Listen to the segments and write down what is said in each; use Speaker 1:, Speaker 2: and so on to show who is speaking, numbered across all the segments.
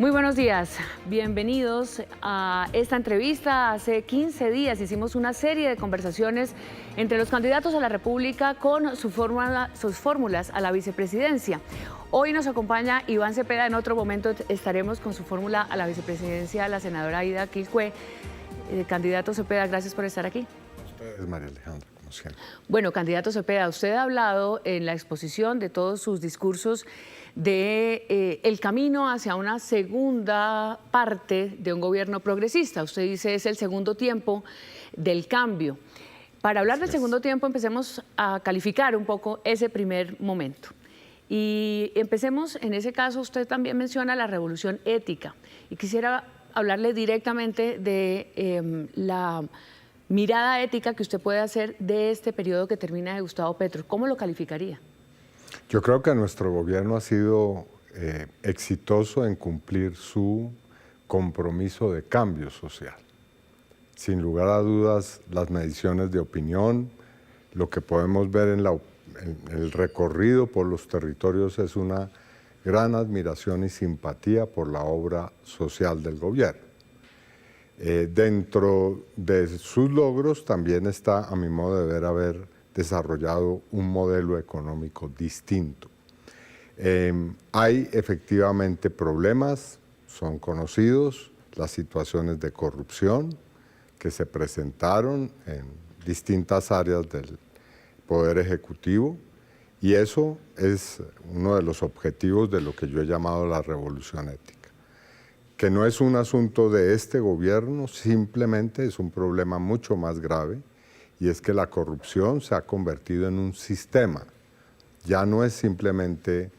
Speaker 1: Muy buenos días, bienvenidos a esta entrevista. Hace 15 días hicimos una serie de conversaciones entre los candidatos a la República con sus fórmulas a la vicepresidencia. Hoy nos acompaña Iván Cepeda, en otro momento estaremos con su fórmula a la vicepresidencia, la senadora Aida Quispe. Candidato Cepeda, gracias por estar aquí.
Speaker 2: Ustedes, María Alejandra, como siempre.
Speaker 1: Bueno, candidato Cepeda, usted ha hablado en la exposición de todos sus discursos de el camino hacia una segunda parte de un gobierno progresista. Usted dice es el segundo tiempo del cambio. Para hablar del segundo tiempo, empecemos a calificar un poco ese primer momento. Y empecemos, en ese caso, usted también menciona la revolución ética. Y quisiera hablarle directamente de la mirada ética que usted puede hacer de este periodo que termina de Gustavo Petro. ¿Cómo lo calificaría?
Speaker 2: Yo creo que nuestro gobierno ha sido exitoso en cumplir su compromiso de cambio social. Sin lugar a dudas, las mediciones de opinión, lo que podemos ver en el recorrido por los territorios es una gran admiración y simpatía por la obra social del gobierno. Dentro de sus logros también está, a mi modo de ver, haber desarrollado un modelo económico distinto. Hay efectivamente problemas, son conocidos, las situaciones de corrupción que se presentaron en distintas áreas del Poder Ejecutivo, y eso es uno de los objetivos de lo que yo he llamado la revolución ética, que no es un asunto de este gobierno, simplemente es un problema mucho más grave, y es que la corrupción se ha convertido en un sistema. Ya no es simplemente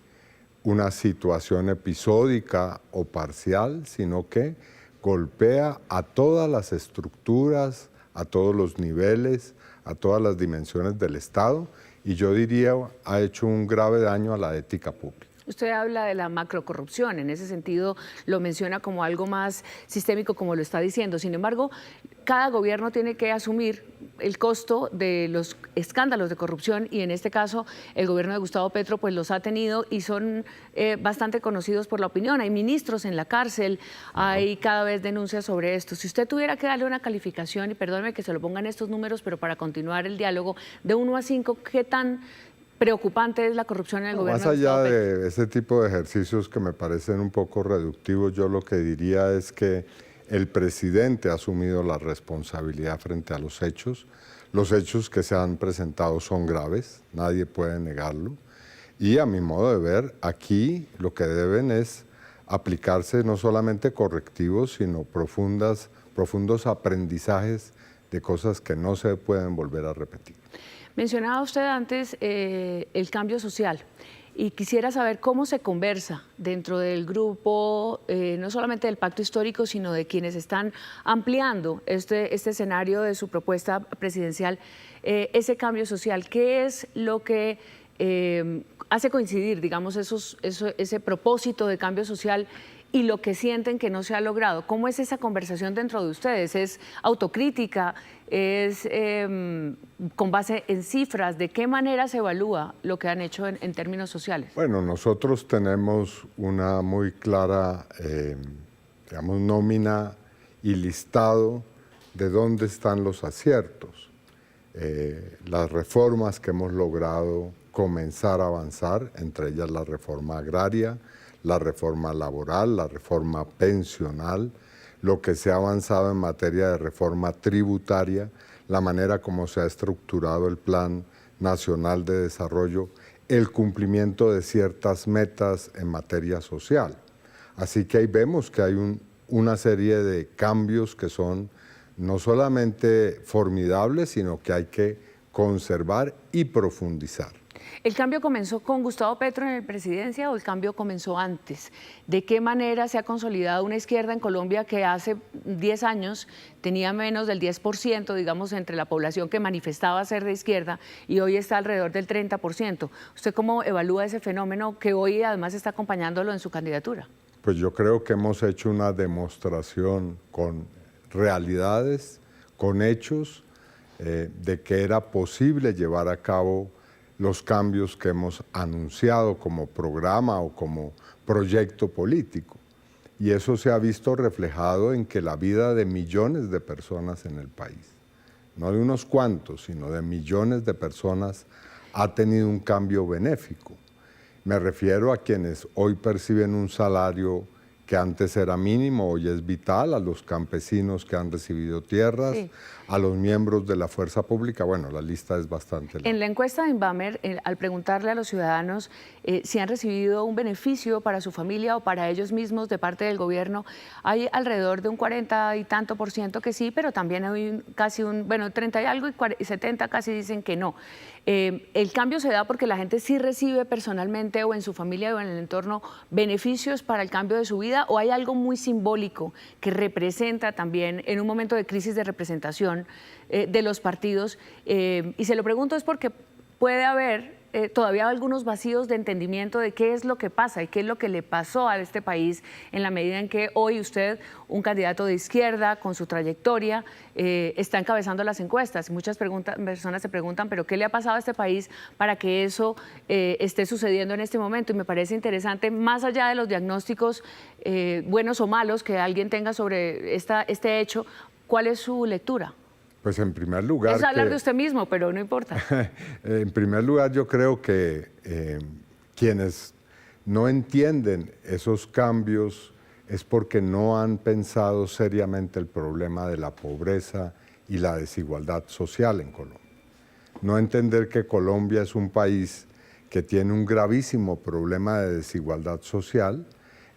Speaker 2: una situación episódica o parcial, sino que golpea a todas las estructuras, a todos los niveles, a todas las dimensiones del Estado, y yo diría ha hecho un grave daño a la ética pública.
Speaker 1: Usted habla de la macrocorrupción, en ese sentido lo menciona como algo más sistémico, como lo está diciendo. Sin embargo, cada gobierno tiene que asumir el costo de los escándalos de corrupción, y en este caso el gobierno de Gustavo Petro pues los ha tenido y son bastante conocidos por la opinión. Hay ministros en la cárcel, hay cada vez denuncias sobre esto. Si usted tuviera que darle una calificación, y perdóneme que se lo pongan estos números, pero para continuar el diálogo, de 1 a 5, ¿qué tan preocupante es la corrupción en el gobierno?
Speaker 2: Más allá de ese tipo de ejercicios que me parecen un poco reductivos, yo lo que diría es que el presidente ha asumido la responsabilidad frente a los hechos. Los hechos que se han presentado son graves, nadie puede negarlo. Y a mi modo de ver, aquí lo que deben es aplicarse no solamente correctivos, sino profundos aprendizajes de cosas que no se pueden volver a repetir.
Speaker 1: Mencionaba usted antes el cambio social, y quisiera saber cómo se conversa dentro del grupo, no solamente del pacto histórico, sino de quienes están ampliando este escenario de su propuesta presidencial, ese cambio social. ¿Qué es lo que hace coincidir, digamos, ese propósito de cambio social y lo que sienten que no se ha logrado? ¿Cómo es esa conversación dentro de ustedes? ¿Es autocrítica? ¿Es con base en cifras? ¿De qué manera se evalúa lo que han hecho en términos sociales?
Speaker 2: Bueno, nosotros tenemos una muy clara, digamos, nómina y listado de dónde están los aciertos. Las reformas que hemos logrado comenzar a avanzar, entre ellas la reforma agraria, la reforma laboral, la reforma pensional, lo que se ha avanzado en materia de reforma tributaria, la manera como se ha estructurado el Plan Nacional de Desarrollo, el cumplimiento de ciertas metas en materia social. Así que ahí vemos que hay una serie de cambios que son no solamente formidables, sino que hay que conservar y profundizar.
Speaker 1: ¿El cambio comenzó con Gustavo Petro en la presidencia o el cambio comenzó antes? ¿De qué manera se ha consolidado una izquierda en Colombia que hace 10 años tenía menos del 10%, digamos, entre la población que manifestaba ser de izquierda, y hoy está alrededor del 30%? ¿Usted cómo evalúa ese fenómeno que hoy además está acompañándolo en su candidatura?
Speaker 2: Pues yo creo que hemos hecho una demostración con realidades, con hechos, de que era posible llevar a cabo los cambios que hemos anunciado como programa o como proyecto político. y eso se ha visto reflejado en que la vida de millones de personas en el país, no de unos cuantos, sino de millones de personas, ha tenido un cambio benéfico. Me refiero a quienes hoy perciben un salario que antes era mínimo, hoy es vital, a los campesinos que han recibido tierras, sí, a los miembros de la fuerza pública. Bueno, la lista es bastante larga.
Speaker 1: En la encuesta de Inbamer, al preguntarle a los ciudadanos si han recibido un beneficio para su familia o para ellos mismos de parte del gobierno, hay alrededor de un 40 y tanto % que sí, pero también hay casi bueno, 30 y algo y 70 casi dicen que no. ¿El cambio se da porque la gente sí recibe personalmente o en su familia o en el entorno beneficios para el cambio de su vida, o hay algo muy simbólico que representa también en un momento de crisis de representación de los partidos? Y se lo pregunto es porque puede haber todavía algunos vacíos de entendimiento de qué es lo que pasa y qué es lo que le pasó a este país en la medida en que hoy usted, un candidato de izquierda con su trayectoria, está encabezando las encuestas. Muchas personas se preguntan, ¿pero qué le ha pasado a este país para que eso esté sucediendo en este momento? Y me parece interesante, más allá de los diagnósticos buenos o malos que alguien tenga sobre este hecho, ¿cuál es su lectura?
Speaker 2: Pues en primer lugar...
Speaker 1: Es hablar de usted mismo, pero no importa.
Speaker 2: En primer lugar, yo creo que quienes no entienden esos cambios es porque no han pensado seriamente el problema de la pobreza y la desigualdad social en Colombia. No entender que Colombia es un país que tiene un gravísimo problema de desigualdad social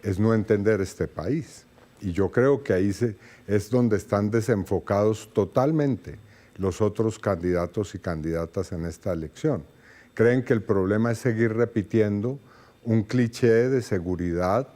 Speaker 2: es no entender este país. Y yo creo que ahí es donde están desenfocados totalmente los otros candidatos y candidatas en esta elección. Creen que el problema es seguir repitiendo un cliché de seguridad,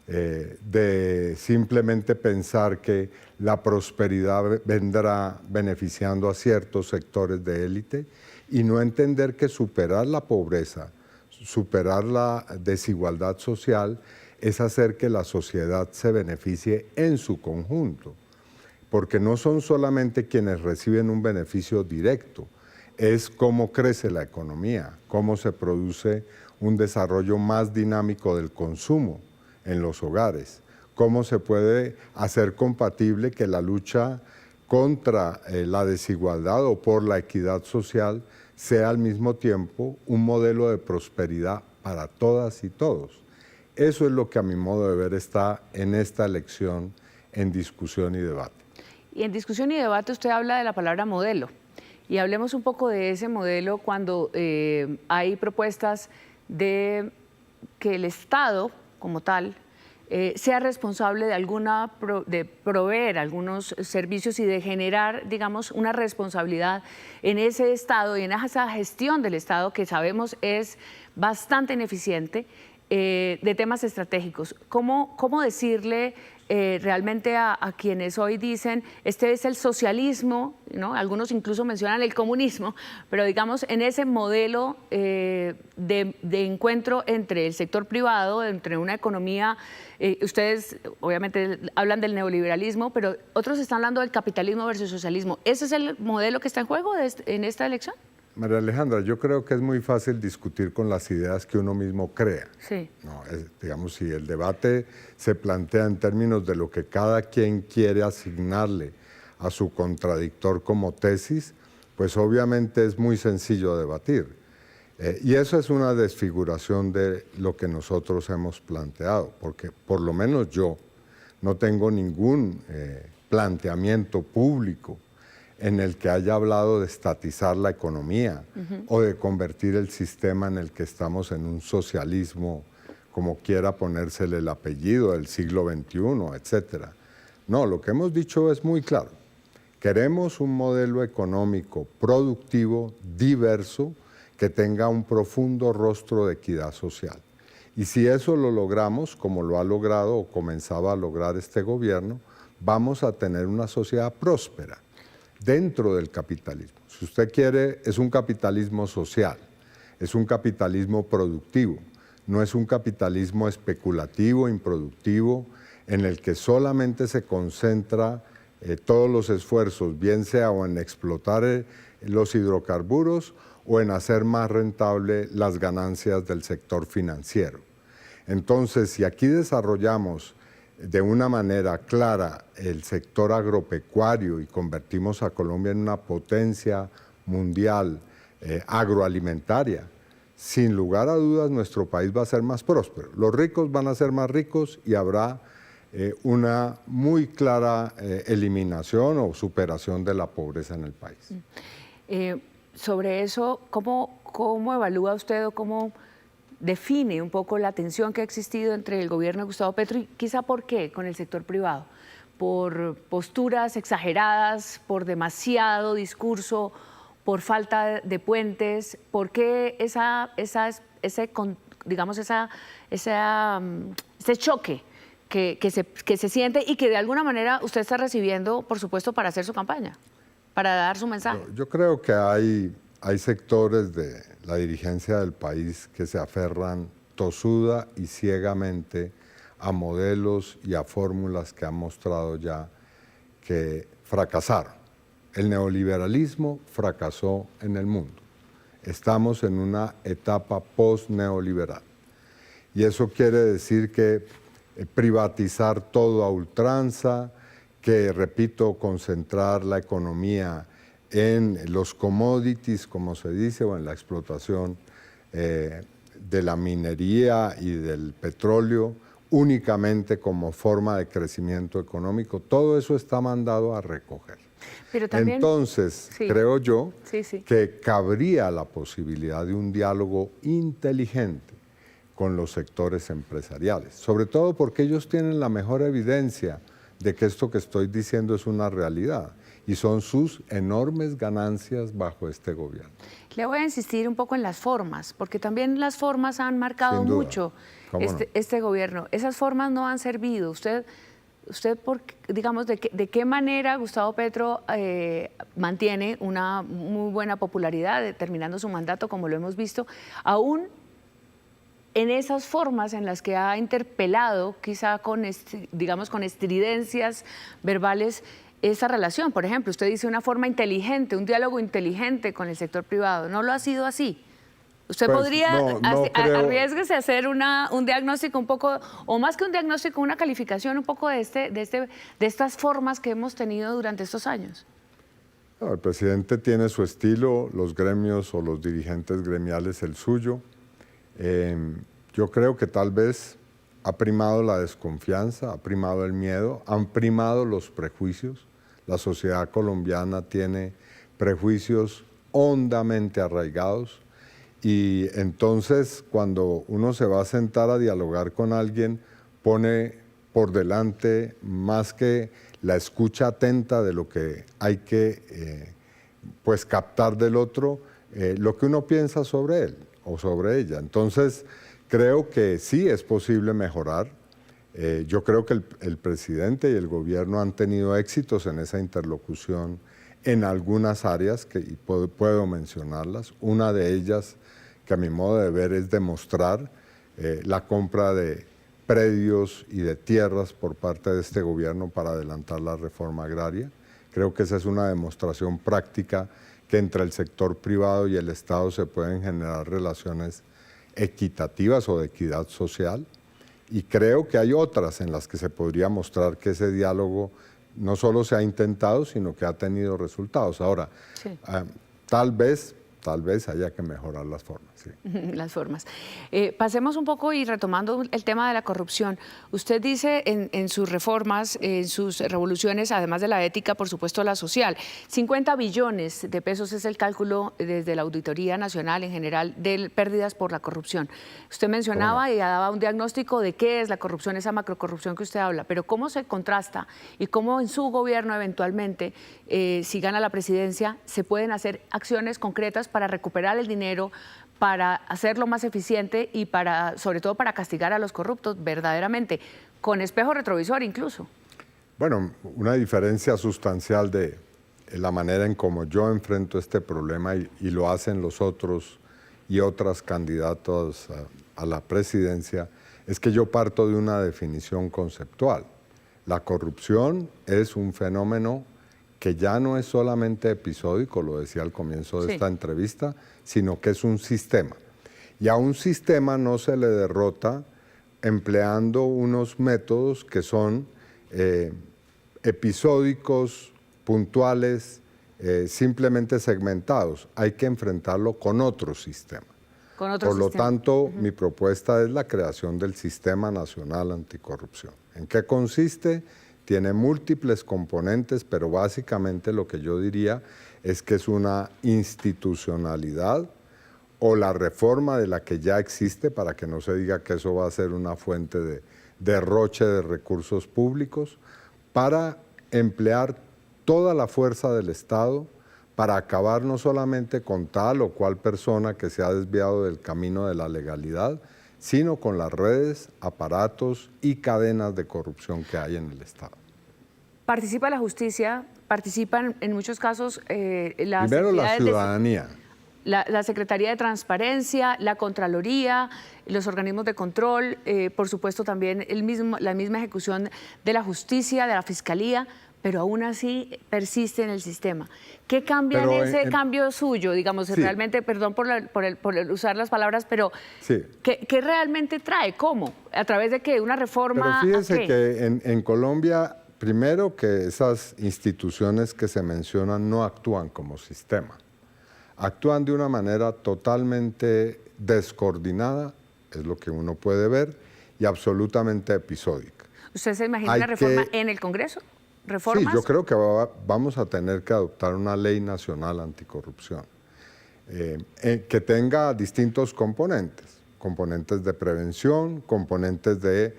Speaker 2: de simplemente pensar que la prosperidad vendrá beneficiando a ciertos sectores de élite y no entender que superar la pobreza, superar la desigualdad social es hacer que la sociedad se beneficie en su conjunto, porque no son solamente quienes reciben un beneficio directo, es cómo crece la economía, cómo se produce un desarrollo más dinámico del consumo en los hogares, cómo se puede hacer compatible que la lucha contra la desigualdad o por la equidad social sea al mismo tiempo un modelo de prosperidad para todas y todos. Eso es lo que a mi modo de ver está en esta elección en discusión y debate.
Speaker 1: Y en discusión y debate usted habla de la palabra modelo. Y hablemos un poco de ese modelo cuando hay propuestas de que el Estado, como tal, sea responsable de proveer algunos servicios y de generar, digamos, una responsabilidad en ese Estado y en esa gestión del Estado que sabemos es bastante ineficiente, de temas estratégicos. ¿Cómo decirle realmente a quienes hoy dicen este es el socialismo, ¿no? Algunos incluso mencionan el comunismo, pero digamos en ese modelo de encuentro entre el sector privado, entre una economía, ustedes obviamente hablan del neoliberalismo, pero otros están hablando del capitalismo versus socialismo? ¿Ese es el modelo que está en juego en esta elección?
Speaker 2: María Alejandra, yo creo que es muy fácil discutir con las ideas que uno mismo crea.
Speaker 1: Sí.
Speaker 2: No, digamos, si el debate se plantea en términos de lo que cada quien quiere asignarle a su contradictor como tesis, pues obviamente es muy sencillo debatir. Y eso es una desfiguración de lo que nosotros hemos planteado, porque por lo menos yo no tengo ningún planteamiento público en el que haya hablado de estatizar la economía o de convertir el sistema en el que estamos en un socialismo, como quiera ponérsele el apellido, del siglo XXI, etcétera. No, lo que hemos dicho es muy claro. Queremos un modelo económico productivo, diverso, que tenga un profundo rostro de equidad social. Y si eso lo logramos, como lo ha logrado o comenzaba a lograr este gobierno, vamos a tener una sociedad próspera dentro del capitalismo. Si usted quiere, es un capitalismo social, es un capitalismo productivo, no es un capitalismo especulativo, improductivo, en el que solamente se concentra todos los esfuerzos, bien sea o en explotar los hidrocarburos o en hacer más rentable las ganancias del sector financiero. Entonces, si aquí desarrollamos de una manera clara el sector agropecuario y convertimos a Colombia en una potencia mundial agroalimentaria, sin lugar a dudas nuestro país va a ser más próspero. Los ricos van a ser más ricos y habrá una muy clara eliminación o superación de la pobreza en el país.
Speaker 1: Sobre eso, ¿cómo evalúa usted o cómo define un poco la tensión que ha existido entre el gobierno de Gustavo Petro y quizá por qué con el sector privado? ¿Por posturas exageradas, por demasiado discurso, por falta de puentes? ¿Por qué ese choque que se siente y que de alguna manera usted está recibiendo, por supuesto, para hacer su campaña, para dar su mensaje?
Speaker 2: Yo creo que hay sectores de la dirigencia del país que se aferran tosuda y ciegamente a modelos y a fórmulas que han mostrado ya que fracasaron. El neoliberalismo fracasó en el mundo. Estamos en una etapa post-neoliberal. Y eso quiere decir que privatizar todo a ultranza, que, repito, concentrar la economía en los commodities, como se dice, o en la explotación de la minería y del petróleo, únicamente como forma de crecimiento económico. Todo eso está mandado a recoger.
Speaker 1: Pero también,
Speaker 2: entonces,
Speaker 1: sí,
Speaker 2: creo yo
Speaker 1: sí.
Speaker 2: que cabría la posibilidad de un diálogo inteligente con los sectores empresariales, sobre todo porque ellos tienen la mejor evidencia de que esto que estoy diciendo es una realidad y son sus enormes ganancias bajo este gobierno.
Speaker 1: Le voy a insistir un poco en las formas, porque también las formas han marcado mucho este gobierno. Esas formas no han servido. Usted digamos, ¿de qué manera Gustavo Petro mantiene una muy buena popularidad terminando su mandato, como lo hemos visto, aún en esas formas en las que ha interpelado, quizá con estridencias verbales, esa relación? Por ejemplo, usted dice una forma inteligente, un diálogo inteligente con el sector privado. ¿No lo ha sido así? ¿Usted podría, arriesguese a hacer un diagnóstico un poco, o más que un diagnóstico, una calificación un poco de estas formas que hemos tenido durante estos años?
Speaker 2: No, el presidente tiene su estilo, los gremios o los dirigentes gremiales el suyo. Yo creo que tal vez ha primado la desconfianza, ha primado el miedo, han primado los prejuicios. La sociedad colombiana tiene prejuicios hondamente arraigados y entonces cuando uno se va a sentar a dialogar con alguien, pone por delante más que la escucha atenta de lo que hay que pues captar del otro, lo que uno piensa sobre él o sobre ella. Entonces, creo que sí es posible mejorar. Yo creo que el presidente y el gobierno han tenido éxitos en esa interlocución en algunas áreas, y puedo mencionarlas. Una de ellas, que a mi modo de ver es demostrar la compra de predios y de tierras por parte de este gobierno para adelantar la reforma agraria. Creo que esa es una demostración práctica que entre el sector privado y el Estado se pueden generar relaciones equitativas o de equidad social. Y creo que hay otras en las que se podría mostrar que ese diálogo no solo se ha intentado, sino que ha tenido resultados. Ahora, sí, tal vez haya que mejorar las formas. Sí.
Speaker 1: Las formas. Pasemos un poco y retomando el tema de la corrupción. Usted dice en sus reformas, en sus revoluciones, además de la ética, por supuesto la social, 50 billones de pesos es el cálculo desde la Auditoría Nacional en general de pérdidas por la corrupción. Usted mencionaba y daba un diagnóstico de qué es la corrupción, esa macrocorrupción que usted habla, pero cómo se contrasta y cómo en su gobierno eventualmente, si gana la presidencia, se pueden hacer acciones concretas para recuperar el dinero, para hacerlo más eficiente y sobre todo para castigar a los corruptos verdaderamente, con espejo retrovisor incluso.
Speaker 2: Bueno, una diferencia sustancial de la manera en cómo yo enfrento este problema y lo hacen los otros y otras candidatos a la presidencia, es que yo parto de una definición conceptual. La corrupción es un fenómeno que ya no es solamente episódico, lo decía al comienzo de esta entrevista, sino que es un sistema. Y a un sistema no se le derrota empleando unos métodos que son episódicos, puntuales, simplemente segmentados. Hay que enfrentarlo con otro sistema. Por lo tanto, mi propuesta es la creación del Sistema Nacional Anticorrupción. ¿En qué consiste? Tiene múltiples componentes, pero básicamente lo que yo diría es que es una institucionalidad o la reforma de la que ya existe, para que no se diga que eso va a ser una fuente de derroche de recursos públicos, para emplear toda la fuerza del Estado para acabar no solamente con tal o cual persona que se ha desviado del camino de la legalidad, sino con las redes, aparatos y cadenas de corrupción que hay en el Estado.
Speaker 1: ¿Participa la justicia? ¿Participan en muchos casos las
Speaker 2: Primero la
Speaker 1: entidades
Speaker 2: ciudadanía.
Speaker 1: La Secretaría de Transparencia, la Contraloría, los organismos de control, por supuesto también la misma ejecución de la justicia, de la Fiscalía, pero aún así persiste en el sistema. ¿Qué cambia en ese cambio suyo? Digamos, sí. Realmente, perdón por usar las palabras, pero sí. ¿qué realmente trae? ¿Cómo? ¿A través de qué? ¿Una reforma?
Speaker 2: Pero fíjese que en Colombia, primero que esas instituciones que se mencionan no actúan como sistema. Actúan de una manera totalmente descoordinada, es lo que uno puede ver, y absolutamente episódica.
Speaker 1: ¿Usted se imagina una reforma en el Congreso? ¿Reformas?
Speaker 2: Sí, yo creo que vamos a tener que adoptar una ley nacional anticorrupción que tenga distintos componentes de prevención, componentes de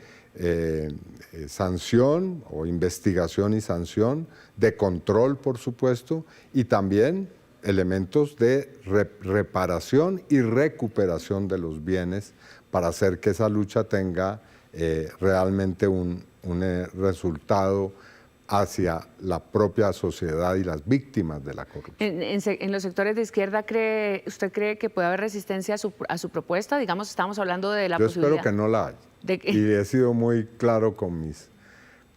Speaker 2: sanción o investigación y sanción, de control, por supuesto, y también elementos de reparación y recuperación de los bienes para hacer que esa lucha tenga realmente un resultado hacia la propia sociedad y las víctimas de la corrupción.
Speaker 1: En los sectores de izquierda, ¿usted cree que puede haber resistencia a su propuesta? Digamos, estamos hablando de la posibilidad.
Speaker 2: Yo espero que no la haya. Y he sido muy claro con mis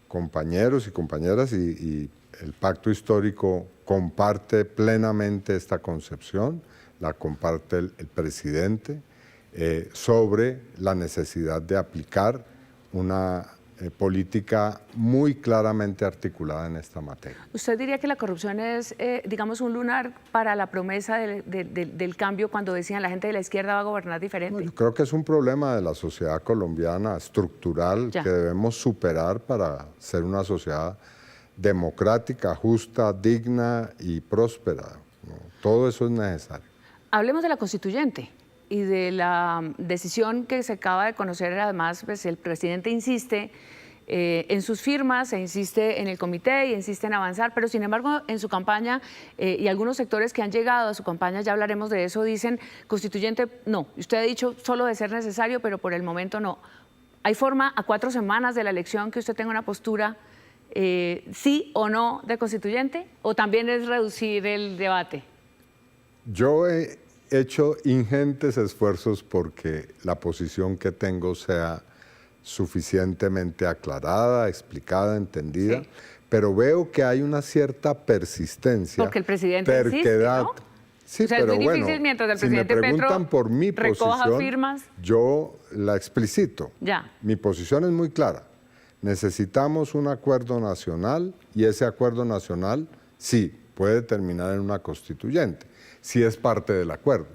Speaker 2: compañeros y compañeras y el pacto histórico comparte plenamente esta concepción, la comparte el presidente, sobre la necesidad de aplicar una política muy claramente articulada en esta materia.
Speaker 1: ¿Usted diría que la corrupción es, digamos, un lunar para la promesa del cambio cuando decían la gente de la izquierda va a gobernar diferente?
Speaker 2: No, yo creo que es un problema de la sociedad colombiana estructural que debemos superar para ser una sociedad democrática, justa, digna y próspera. ¿No? Todo eso es necesario.
Speaker 1: Hablemos de la constituyente y de la decisión que se acaba de conocer. Además, pues el presidente insiste en sus firmas, e insiste en el comité y insiste en avanzar, pero sin embargo en su campaña y algunos sectores que han llegado a su campaña, ya hablaremos de eso, dicen constituyente no. Usted ha dicho solo de ser necesario, pero por el momento no. ¿Hay forma a 4 semanas de la elección que usted tenga una postura sí o no de constituyente, o también es reducir el debate?
Speaker 2: Yo he hecho ingentes esfuerzos porque la posición que tengo sea suficientemente aclarada, explicada, entendida, sí. Pero veo que hay una cierta persistencia,
Speaker 1: porque el presidente
Speaker 2: terquedad.
Speaker 1: Insiste, ¿no?
Speaker 2: Sí,
Speaker 1: o sea,
Speaker 2: pero
Speaker 1: es muy
Speaker 2: bueno,
Speaker 1: difícil mientras el presidente
Speaker 2: si me preguntan
Speaker 1: Petro
Speaker 2: por mi posición,
Speaker 1: firmas,
Speaker 2: yo la explicito.
Speaker 1: Ya.
Speaker 2: Mi posición es muy clara. Necesitamos un acuerdo nacional y ese acuerdo nacional sí puede terminar en una constituyente, sí es parte del acuerdo.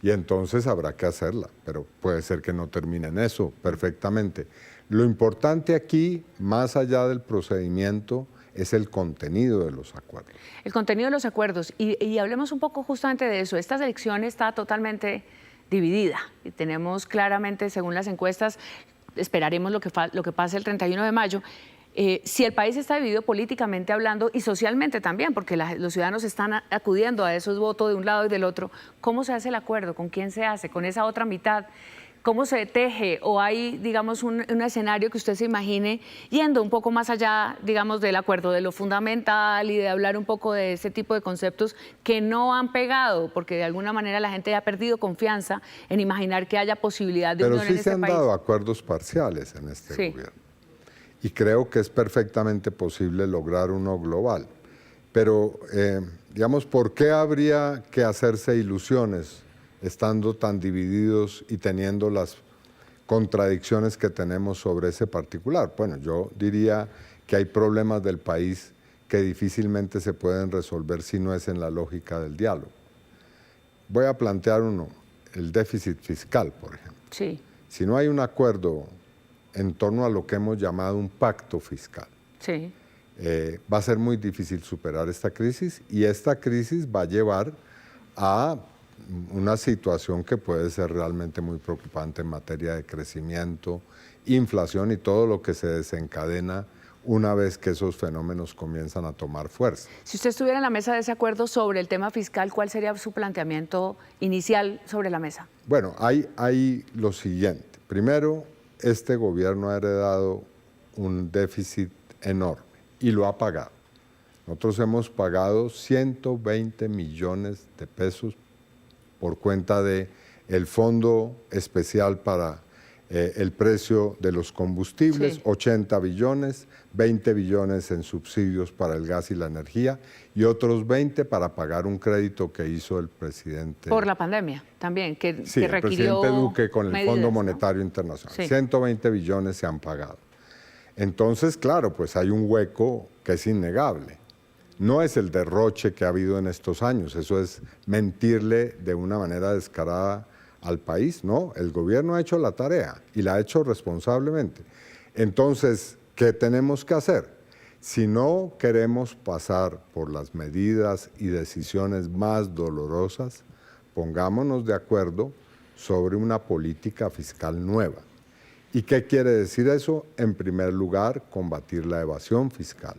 Speaker 2: Y entonces habrá que hacerla, pero puede ser que no termine en eso perfectamente. Lo importante aquí, más allá del procedimiento, es el contenido de los acuerdos.
Speaker 1: El contenido de los acuerdos. Y hablemos un poco justamente de eso. Esta elección está totalmente dividida y tenemos claramente, según las encuestas, esperaremos lo que pase el 31 de mayo. Si el país está dividido políticamente hablando y socialmente también, porque los ciudadanos están acudiendo a esos votos de un lado y del otro, ¿cómo se hace el acuerdo? ¿Con quién se hace? ¿Con esa otra mitad? ¿Cómo se teje? ¿O hay, digamos, un escenario que usted se imagine yendo un poco más allá, digamos, del acuerdo, de lo fundamental y de hablar un poco de ese tipo de conceptos que no han pegado? Porque de alguna manera la gente ha perdido confianza en imaginar que haya posibilidad de unión en este país.
Speaker 2: Pero sí se han dado acuerdos parciales en este gobierno. Y creo que es perfectamente posible lograr uno global. Pero, digamos, ¿por qué habría que hacerse ilusiones estando tan divididos y teniendo las contradicciones que tenemos sobre ese particular. Bueno, yo diría que hay problemas del país que difícilmente se pueden resolver si no es en la lógica del diálogo. Voy a plantear uno, el déficit fiscal, por ejemplo.
Speaker 1: Sí.
Speaker 2: Si no hay un acuerdo en torno a lo que hemos llamado un pacto fiscal,
Speaker 1: Sí.
Speaker 2: Va a ser muy difícil superar esta crisis y esta crisis va a llevar a una situación que puede ser realmente muy preocupante en materia de crecimiento, inflación y todo lo que se desencadena una vez que esos fenómenos comienzan a tomar fuerza.
Speaker 1: Si usted estuviera en la mesa de ese acuerdo sobre el tema fiscal, ¿cuál sería su planteamiento inicial sobre la mesa?
Speaker 2: Bueno, hay lo siguiente. Primero, este gobierno ha heredado un déficit enorme y lo ha pagado. Nosotros hemos pagado 120 millones de pesos por cuenta del Fondo Especial para el precio de los combustibles,
Speaker 1: Sí.
Speaker 2: 80 billones, 20 billones en subsidios para el gas y la energía y otros 20 para pagar un crédito que hizo el presidente.
Speaker 1: Por la pandemia también, que,
Speaker 2: Sí,
Speaker 1: que
Speaker 2: el
Speaker 1: requirió
Speaker 2: presidente Duque con el
Speaker 1: medidas,
Speaker 2: Fondo
Speaker 1: ¿no?
Speaker 2: Monetario Internacional.
Speaker 1: Sí.
Speaker 2: 120 billones se han pagado. Entonces, claro, pues hay un hueco que es innegable. No es el derroche que ha habido en estos años, eso es mentirle de una manera descarada al país, ¿no? El gobierno ha hecho la tarea y la ha hecho responsablemente. Entonces, ¿qué tenemos que hacer? Si no queremos pasar por las medidas y decisiones más dolorosas, pongámonos de acuerdo sobre una política fiscal nueva. ¿Y qué quiere decir eso? En primer lugar, combatir la evasión fiscal.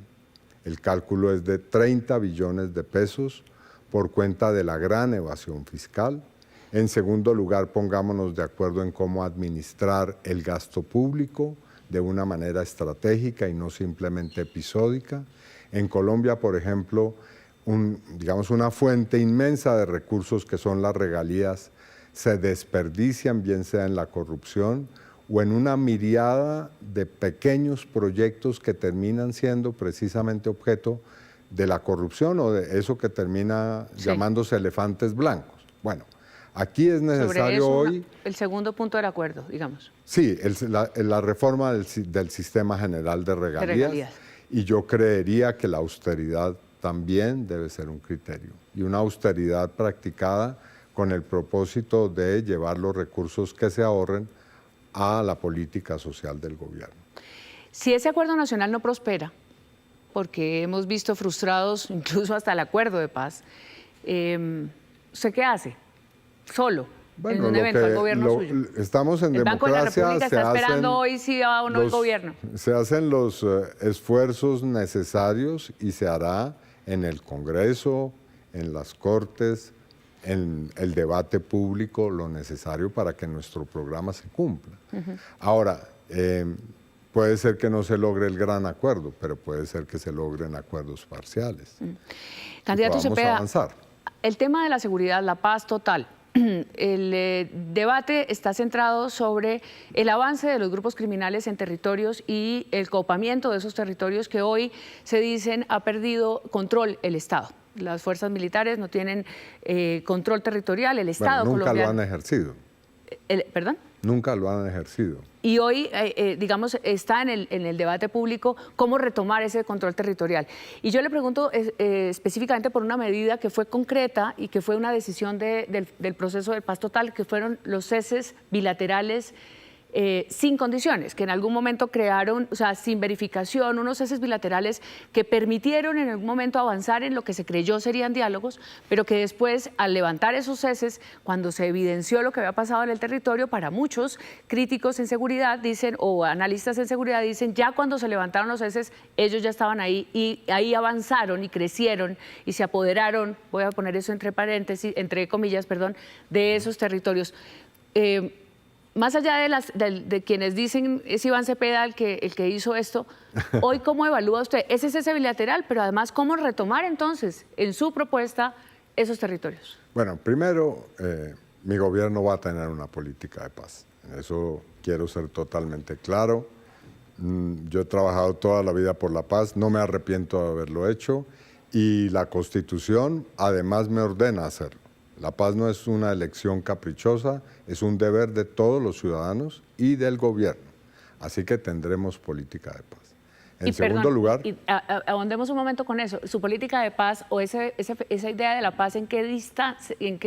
Speaker 2: El cálculo es de 30 billones de pesos por cuenta de la gran evasión fiscal. En segundo lugar, pongámonos de acuerdo en cómo administrar el gasto público de una manera estratégica y no simplemente episódica. En Colombia, por ejemplo, digamos una fuente inmensa de recursos que son las regalías se desperdician, bien sea en la corrupción o en una miriada de pequeños proyectos que terminan siendo precisamente objeto de la corrupción o de eso que termina llamándose elefantes blancos. Bueno, aquí es necesario
Speaker 1: Sobre eso,
Speaker 2: hoy...
Speaker 1: el segundo punto del acuerdo, digamos.
Speaker 2: Sí, la reforma del sistema general de regalías. Y yo creería que la austeridad también debe ser un criterio. Y una austeridad practicada con el propósito de llevar los recursos que se ahorren a la política social del gobierno.
Speaker 1: Si ese acuerdo nacional no prospera, porque hemos visto frustrados incluso hasta el acuerdo de paz, ¿usted qué hace? Solo, en un eventual gobierno suyo.
Speaker 2: Estamos en
Speaker 1: el Banco de la
Speaker 2: democracia.
Speaker 1: República está esperando hoy si va o no el gobierno.
Speaker 2: Se hacen los esfuerzos necesarios y se hará en el Congreso, en las Cortes, en el debate público, lo necesario para que nuestro programa se cumpla. Ahora, puede ser que no se logre el gran acuerdo, pero puede ser que se logren acuerdos parciales.
Speaker 1: Candidato Cepeda,
Speaker 2: avanzar.
Speaker 1: El tema de la seguridad, la paz total, el debate está centrado sobre el avance de los grupos criminales en territorios y el copamiento de esos territorios que hoy se dicen ha perdido control el Estado. Las fuerzas militares no tienen control territorial, el Estado
Speaker 2: nunca
Speaker 1: colombiano...
Speaker 2: lo han ejercido.
Speaker 1: ¿Perdón?
Speaker 2: Nunca lo han ejercido.
Speaker 1: Y hoy, digamos, está en el debate público cómo retomar ese control territorial. Y yo le pregunto específicamente por una medida que fue concreta y que fue una decisión del proceso de paz total, que fueron los ceses bilaterales sin condiciones, que en algún momento crearon, o sea, sin verificación, unos ceses bilaterales que permitieron en algún momento avanzar en lo que se creyó serían diálogos, pero que después, al levantar esos ceses, cuando se evidenció lo que había pasado en el territorio, para muchos críticos en seguridad dicen, o analistas en seguridad dicen, ya cuando se levantaron los ceses, ellos ya estaban ahí y ahí avanzaron y crecieron y se apoderaron, voy a poner eso entre paréntesis, entre comillas, perdón, de esos territorios. Más allá de quienes dicen es Iván Cepeda el que hizo esto, hoy ¿cómo evalúa usted ese cese bilateral, pero además cómo retomar entonces en su propuesta esos territorios?
Speaker 2: Bueno, primero, mi gobierno va a tener una política de paz. En eso quiero ser totalmente claro. Yo he trabajado toda la vida por la paz, no me arrepiento de haberlo hecho y la Constitución además me ordena hacerlo. La paz no es una elección caprichosa, es un deber de todos los ciudadanos y del gobierno. Así que tendremos política de paz. En segundo lugar...
Speaker 1: Ahondemos un momento con eso. Su política de paz o esa idea de la paz, ¿en qué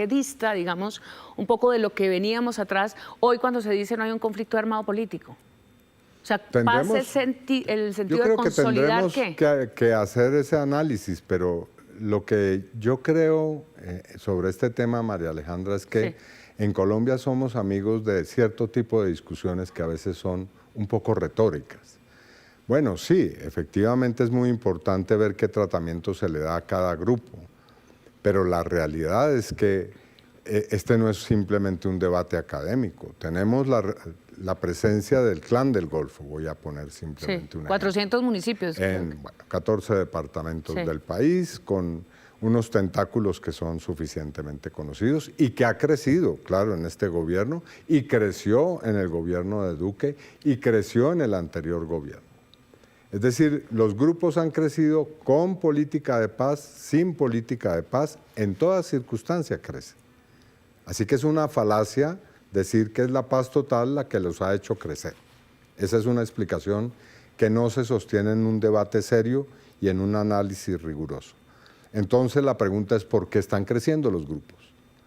Speaker 1: dista, digamos, un poco de lo que veníamos atrás hoy cuando se dice no hay un conflicto armado político? O sea, paz es el sentido de consolidar, ¿qué?
Speaker 2: Yo creo que hacer ese análisis, pero lo que yo creo sobre este tema, María Alejandra, es que en Colombia somos amigos de cierto tipo de discusiones que a veces son un poco retóricas. Bueno, sí, efectivamente es muy importante ver qué tratamiento se le da a cada grupo, pero la realidad es que este no es simplemente un debate académico. Tenemos la presencia del Clan del Golfo, voy a poner simplemente un
Speaker 1: 400 municipios.
Speaker 2: En 14 departamentos del país, con unos tentáculos que son suficientemente conocidos y que ha crecido, claro, en este gobierno, y creció en el gobierno de Duque y creció en el anterior gobierno. Es decir, los grupos han crecido con política de paz, sin política de paz, en toda circunstancia crecen. Así que es una falacia decir que es la paz total la que los ha hecho crecer. Esa es una explicación que no se sostiene en un debate serio y en un análisis riguroso. Entonces la pregunta es ¿por qué están creciendo los grupos?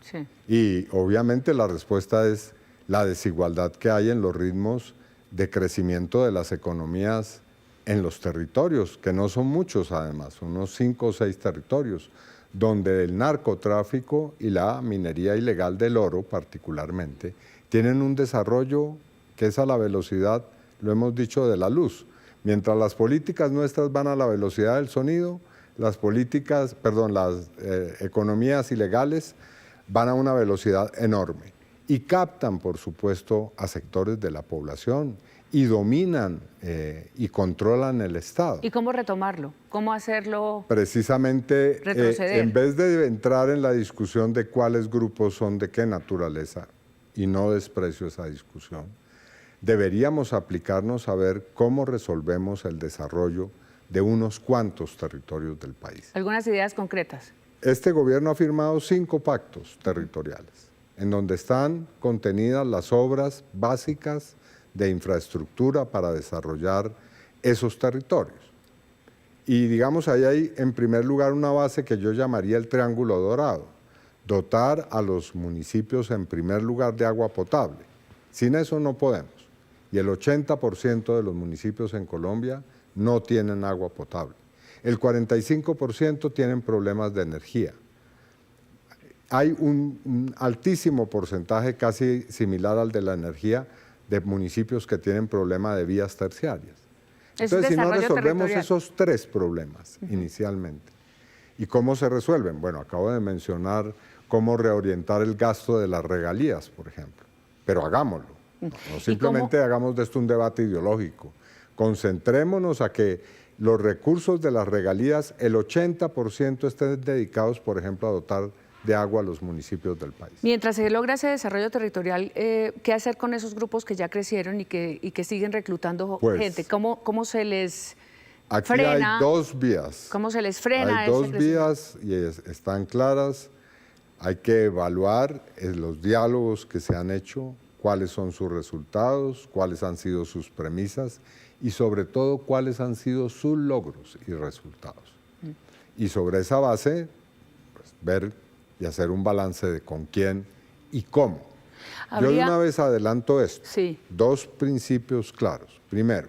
Speaker 1: Sí.
Speaker 2: Y obviamente la respuesta es la desigualdad que hay en los ritmos de crecimiento de las economías en los territorios, que no son muchos además, unos 5 o 6 territorios, donde el narcotráfico y la minería ilegal del oro particularmente tienen un desarrollo que es a la velocidad, lo hemos dicho, de la luz. Mientras las políticas nuestras van a la velocidad del sonido, las economías ilegales van a una velocidad enorme y captan, por supuesto, a sectores de la población y dominan y controlan el Estado.
Speaker 1: ¿Y cómo retomarlo? ¿Cómo hacerlo
Speaker 2: precisamente
Speaker 1: retroceder?
Speaker 2: En vez de entrar en la discusión de cuáles grupos son de qué naturaleza, y no desprecio esa discusión, deberíamos aplicarnos a ver cómo resolvemos el desarrollo de unos cuantos territorios del país.
Speaker 1: ¿Algunas ideas concretas?
Speaker 2: Este gobierno ha firmado 5 pactos territoriales, en donde están contenidas las obras básicas de infraestructura para desarrollar esos territorios. Y digamos, ahí hay en primer lugar una base que yo llamaría el triángulo dorado, dotar a los municipios en primer lugar de agua potable. Sin eso no podemos. Y el 80% de los municipios en Colombia no tienen agua potable. El 45% tienen problemas de energía. Hay un altísimo porcentaje, casi similar al de la energía, de municipios que tienen problema de vías terciarias. Entonces, si no resolvemos esos 3 problemas inicialmente, ¿y cómo se resuelven? Bueno, acabo de mencionar cómo reorientar el gasto de las regalías, por ejemplo, pero hagámoslo. No simplemente hagamos de esto un debate ideológico. Concentrémonos a que los recursos de las regalías, el 80% estén dedicados, por ejemplo, a dotar de agua a los municipios del país.
Speaker 1: Mientras se logra ese desarrollo territorial, ¿qué hacer con esos grupos que ya crecieron y que siguen reclutando gente? ¿Cómo se les frena?
Speaker 2: Aquí hay 2 vías.
Speaker 1: ¿Cómo se les frena?
Speaker 2: Hay 2 vías y están claras. Hay que evaluar los diálogos que se han hecho, cuáles son sus resultados, cuáles han sido sus premisas y sobre todo cuáles han sido sus logros y resultados. Y sobre esa base, pues, ver y hacer un balance de con quién y cómo. Yo de una vez adelanto esto.
Speaker 1: Sí.
Speaker 2: 2 principios claros. Primero,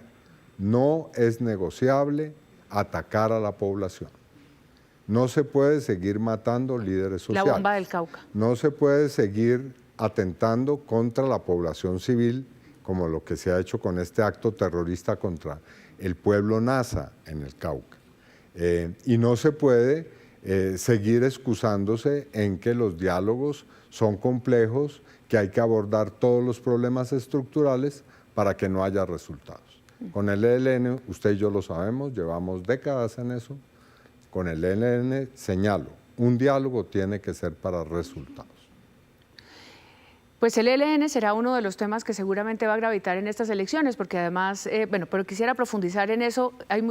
Speaker 2: no es negociable atacar a la población. No se puede seguir matando líderes sociales.
Speaker 1: La bomba del Cauca.
Speaker 2: No se puede seguir atentando contra la población civil, como lo que se ha hecho con este acto terrorista contra el pueblo Nasa en el Cauca. Y no se puede seguir excusándose en que los diálogos son complejos, que hay que abordar todos los problemas estructurales para que no haya resultados. Con el ELN, usted y yo lo sabemos, llevamos décadas en eso. Con el ELN señalo, un diálogo tiene que ser para resultados.
Speaker 1: Pues el ELN será uno de los temas que seguramente va a gravitar en estas elecciones, porque además, pero quisiera profundizar en eso, hay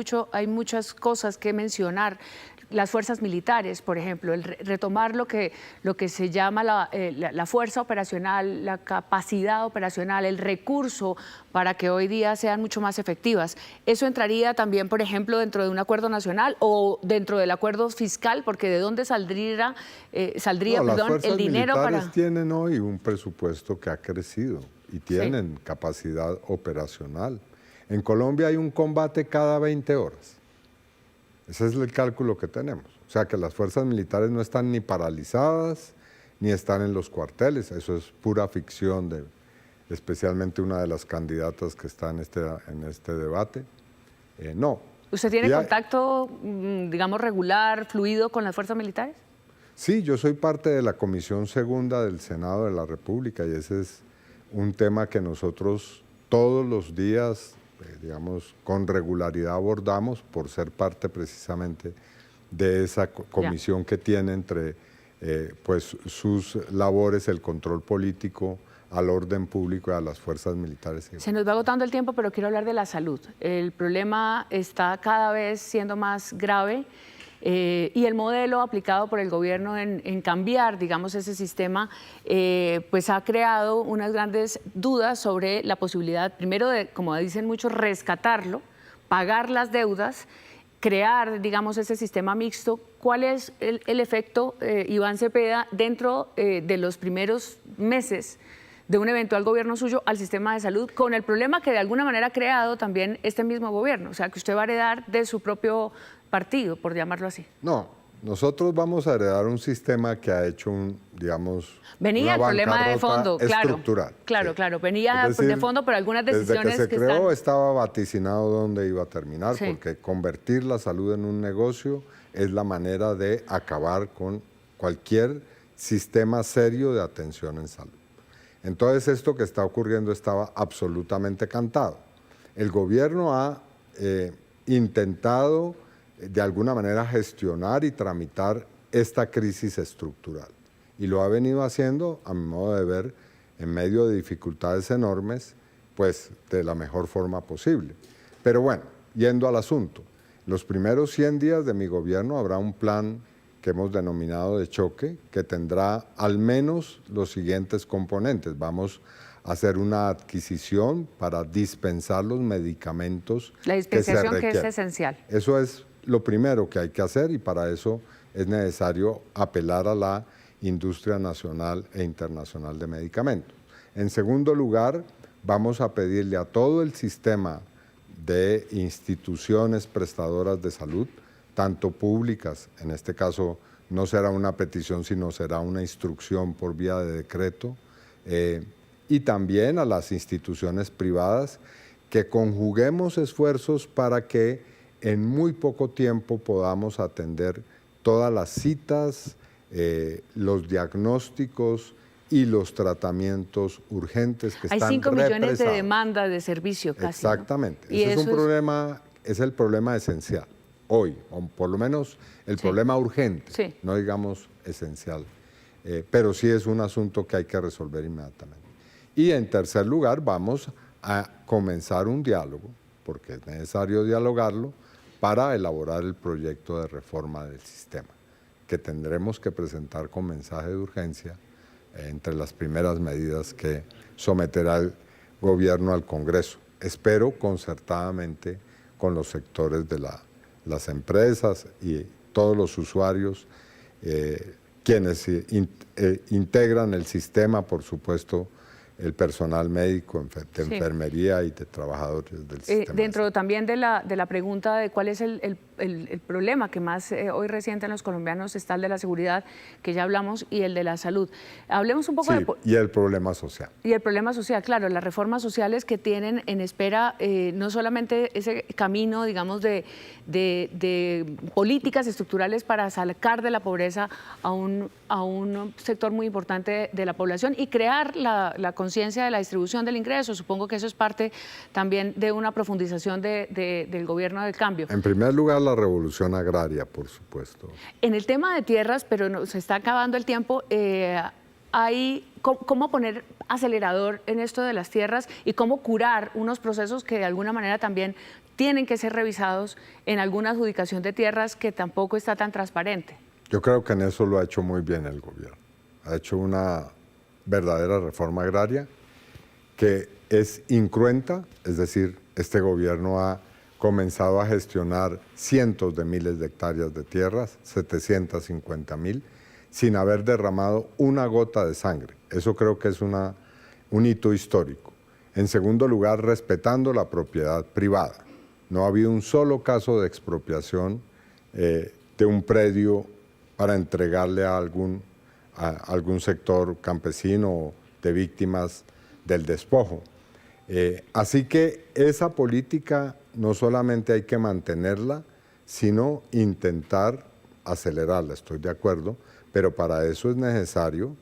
Speaker 1: muchas cosas que mencionar. las fuerzas militares, por ejemplo, el retomar lo que se llama la fuerza operacional, la capacidad operacional, el recurso para que hoy día sean mucho más efectivas. ¿Eso entraría también, por ejemplo, dentro de un acuerdo nacional o dentro del acuerdo fiscal? Porque ¿de dónde saldría el dinero para...?
Speaker 2: Las fuerzas militares tienen hoy un presupuesto que ha crecido y tienen capacidad operacional. En Colombia hay un combate cada 20 horas. Ese es el cálculo que tenemos. O sea que las fuerzas militares no están ni paralizadas, ni están en los cuarteles. Eso es pura ficción, especialmente una de las candidatas que está en este debate. No.
Speaker 1: ¿Usted tiene contacto, digamos, regular, fluido con las fuerzas militares?
Speaker 2: Sí, yo soy parte de la Comisión Segunda del Senado de la República y ese es un tema que nosotros todos los días, digamos, con regularidad abordamos por ser parte precisamente de esa comisión que tiene entre pues sus labores, el control político al orden público y a las fuerzas militares.
Speaker 1: Se nos va agotando el tiempo, pero quiero hablar de la salud. El problema está cada vez siendo más grave. Y el modelo aplicado por el gobierno en cambiar, digamos, ese sistema, pues ha creado unas grandes dudas sobre la posibilidad, primero, de, como dicen muchos, rescatarlo, pagar las deudas, crear, digamos, ese sistema mixto. ¿Cuál es el efecto, Iván Cepeda, dentro de los primeros meses de un eventual gobierno suyo al sistema de salud, con el problema que de alguna manera ha creado también este mismo gobierno? O sea, que usted va a heredar de su propio partido, por llamarlo así.
Speaker 2: No, nosotros vamos a heredar un sistema que ha hecho
Speaker 1: venía el problema de fondo,
Speaker 2: estructural.
Speaker 1: Claro, venía de fondo, pero algunas decisiones
Speaker 2: desde que se creó estaba vaticinado dónde iba a terminar, porque convertir la salud en un negocio es la manera de acabar con cualquier sistema serio de atención en salud. Entonces esto que está ocurriendo estaba absolutamente cantado. El gobierno ha intentado de alguna manera gestionar y tramitar esta crisis estructural. Y lo ha venido haciendo, a mi modo de ver, en medio de dificultades enormes, pues de la mejor forma posible. Pero bueno, yendo al asunto, los primeros 100 días de mi gobierno habrá un plan que hemos denominado de choque, que tendrá al menos los siguientes componentes. Vamos a hacer una adquisición para dispensar los medicamentos
Speaker 1: que se requieren. La dispensación, que es esencial.
Speaker 2: Eso es lo primero que hay que hacer y para eso es necesario apelar a la industria nacional e internacional de medicamentos. En segundo lugar, vamos a pedirle a todo el sistema de instituciones prestadoras de salud, tanto públicas, en este caso no será una petición, sino será una instrucción por vía de decreto, y también a las instituciones privadas, que conjuguemos esfuerzos para que en muy poco tiempo podamos atender todas las citas, los diagnósticos y los tratamientos urgentes que están represados.
Speaker 1: Hay 5 millones de demandas de servicio casi.
Speaker 2: Exactamente.
Speaker 1: ¿No?
Speaker 2: Ese es el problema esencial hoy, o por lo menos el problema urgente, no digamos esencial. Pero sí es un asunto que hay que resolver inmediatamente. Y en tercer lugar, vamos a comenzar un diálogo, porque es necesario dialogarlo, para elaborar el proyecto de reforma del sistema, que tendremos que presentar con mensaje de urgencia entre las primeras medidas que someterá el gobierno al Congreso. Espero concertadamente con los sectores de las empresas y todos los usuarios, quienes integran el sistema, por supuesto, el personal médico, de enfermería y de trabajadores del sistema.
Speaker 1: Dentro también de la pregunta de cuál es el problema que más hoy resienten los colombianos está el de la seguridad, que ya hablamos, y el de la salud. Hablemos un poco
Speaker 2: y el problema social.
Speaker 1: Y el problema social, claro, las reformas sociales que tienen en espera no solamente ese camino, digamos, de políticas estructurales para sacar de la pobreza a un sector muy importante de la población y crear la conciencia de la distribución del ingreso. Supongo que eso es parte también de una profundización del gobierno del cambio.
Speaker 2: En primer lugar, la revolución agraria, por supuesto.
Speaker 1: En el tema de tierras, pero se está acabando el tiempo, cómo poner acelerador en esto de las tierras y cómo curar unos procesos que de alguna manera también tienen que ser revisados en alguna adjudicación de tierras que tampoco está tan transparente.
Speaker 2: Yo creo que en eso lo ha hecho muy bien el gobierno. Ha hecho una verdadera reforma agraria que es incruenta, es decir, este gobierno ha comenzado a gestionar cientos de miles de hectáreas de tierras, 750.000, sin haber derramado una gota de sangre. Eso creo que es un hito histórico. En segundo lugar, respetando la propiedad privada. No ha habido un solo caso de expropiación de un predio para entregarle a algún sector campesino o de víctimas del despojo. Así que esa política no solamente hay que mantenerla, sino intentar acelerarla, estoy de acuerdo, pero para eso es necesario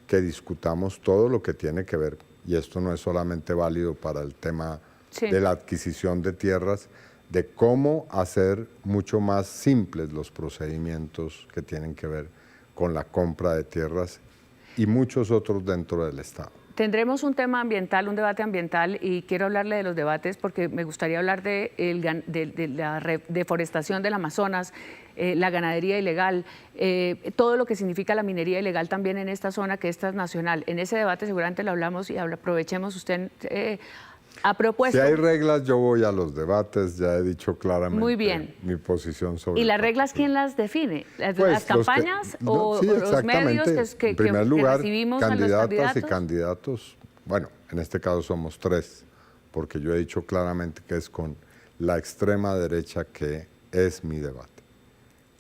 Speaker 2: que discutamos todo lo que tiene que ver, y esto no es solamente válido para el tema de la adquisición de tierras, de cómo hacer mucho más simples los procedimientos que tienen que ver con la compra de tierras y muchos otros dentro del Estado.
Speaker 1: Tendremos un tema ambiental, un debate ambiental, y quiero hablarle de los debates porque me gustaría hablar de la deforestación del Amazonas, la ganadería ilegal, todo lo que significa la minería ilegal también en esta zona que es transnacional. En ese debate seguramente lo hablamos y aprovechemos. Usted ha propuesto...
Speaker 2: Si hay reglas, yo voy a los debates, ya he dicho claramente
Speaker 1: muy bien.
Speaker 2: Mi posición sobre...
Speaker 1: ¿Y las reglas quién las define? ¿Las campañas o
Speaker 2: sí,
Speaker 1: los medios que
Speaker 2: en primer lugar,
Speaker 1: recibimos a los
Speaker 2: candidatas y
Speaker 1: candidatos?
Speaker 2: candidatos, bueno, en este caso somos 3, porque yo he dicho claramente que es con la extrema derecha que es mi debate.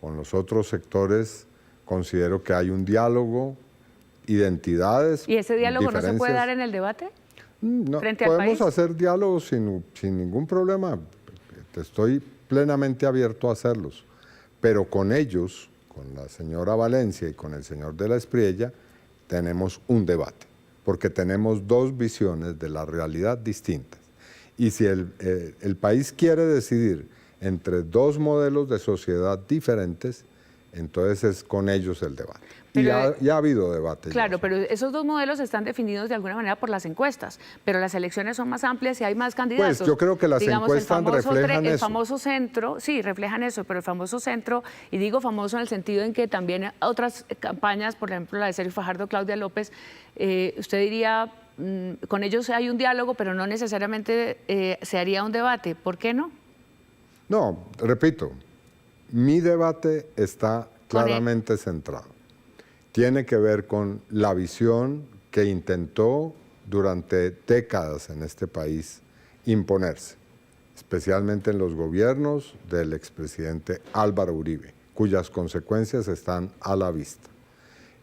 Speaker 2: Con los otros sectores considero que hay un diálogo, identidades.
Speaker 1: ¿Y ese diálogo no se puede dar en el debate?
Speaker 2: No,
Speaker 1: frente al
Speaker 2: podemos
Speaker 1: país.
Speaker 2: hacer diálogos sin ningún problema. Estoy plenamente abierto a hacerlos. Pero con ellos, con la señora Valencia y con el señor de la Espriella, tenemos un debate, porque tenemos dos visiones de la realidad distintas. Y si el país quiere decidir entre dos modelos de sociedad diferentes, entonces es con ellos el debate. Pero, ya ha habido debate.
Speaker 1: Claro, pero esos dos modelos están definidos de alguna manera por las encuestas, pero las elecciones son más amplias y hay más candidatos.
Speaker 2: Pues yo creo que las encuestas reflejan eso.
Speaker 1: El famoso centro, sí, reflejan eso, pero el famoso centro, y digo famoso en el sentido en que también otras campañas, por ejemplo la de Sergio Fajardo, Claudia López, usted diría, con ellos hay un diálogo, pero no necesariamente se haría un debate. ¿Por qué no?
Speaker 2: No, repito, mi debate está claramente centrado. Tiene que ver con la visión que intentó durante décadas en este país imponerse, especialmente en los gobiernos del expresidente Álvaro Uribe, cuyas consecuencias están a la vista.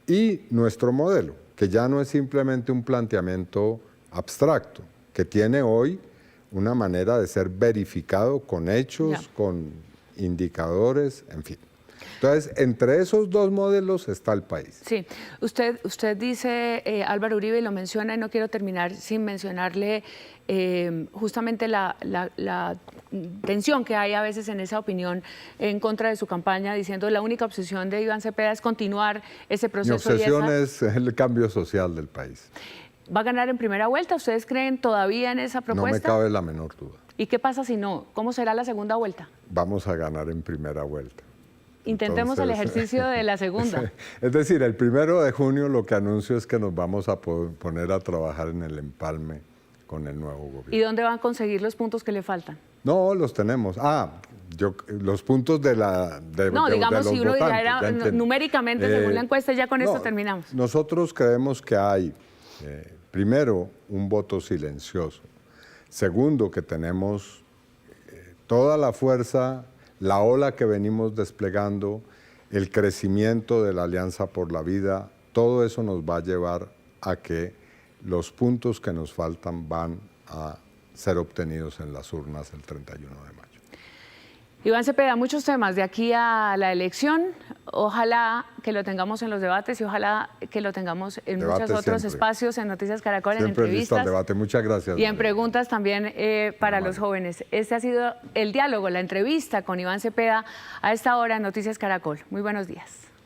Speaker 2: Y nuestro modelo, que ya no es simplemente un planteamiento abstracto, que tiene hoy una manera de ser verificado con hechos, con indicadores, en fin. Entonces, entre esos dos modelos está el país.
Speaker 1: Sí, usted dice, Álvaro Uribe, y lo menciona, y no quiero terminar sin mencionarle justamente la tensión que hay a veces en esa opinión en contra de su campaña, diciendo la única obsesión de Iván Cepeda es continuar ese proceso.
Speaker 2: Mi obsesión es el cambio social del país.
Speaker 1: ¿Va a ganar en primera vuelta? ¿Ustedes creen todavía en esa propuesta?
Speaker 2: No me cabe la menor duda.
Speaker 1: ¿Y qué pasa si no? ¿Cómo será la segunda vuelta?
Speaker 2: Vamos a ganar en primera vuelta.
Speaker 1: Intentemos el ejercicio de la segunda.
Speaker 2: Es decir, el 1 de junio lo que anuncio es que nos vamos a poner a trabajar en el empalme con el nuevo gobierno.
Speaker 1: ¿Y dónde van a conseguir los puntos que le faltan?
Speaker 2: No, los tenemos. Los puntos de
Speaker 1: no, digamos, si uno
Speaker 2: votantes,
Speaker 1: dijera numéricamente, según la encuesta, ya con esto terminamos.
Speaker 2: Nosotros creemos que hay, primero, un voto silencioso. Segundo, que tenemos toda la fuerza, la ola que venimos desplegando, el crecimiento de la Alianza por la Vida, todo eso nos va a llevar a que los puntos que nos faltan van a ser obtenidos en las urnas el 31 de mayo.
Speaker 1: Iván Cepeda, muchos temas de aquí a la elección. Ojalá que lo tengamos en los debates y ojalá que lo tengamos en muchos otros espacios, en Noticias Caracol, en entrevistas.
Speaker 2: Listo al debate. Muchas gracias.
Speaker 1: Y en preguntas también para los jóvenes. Este ha sido el diálogo, la entrevista con Iván Cepeda a esta hora en Noticias Caracol. Muy buenos días.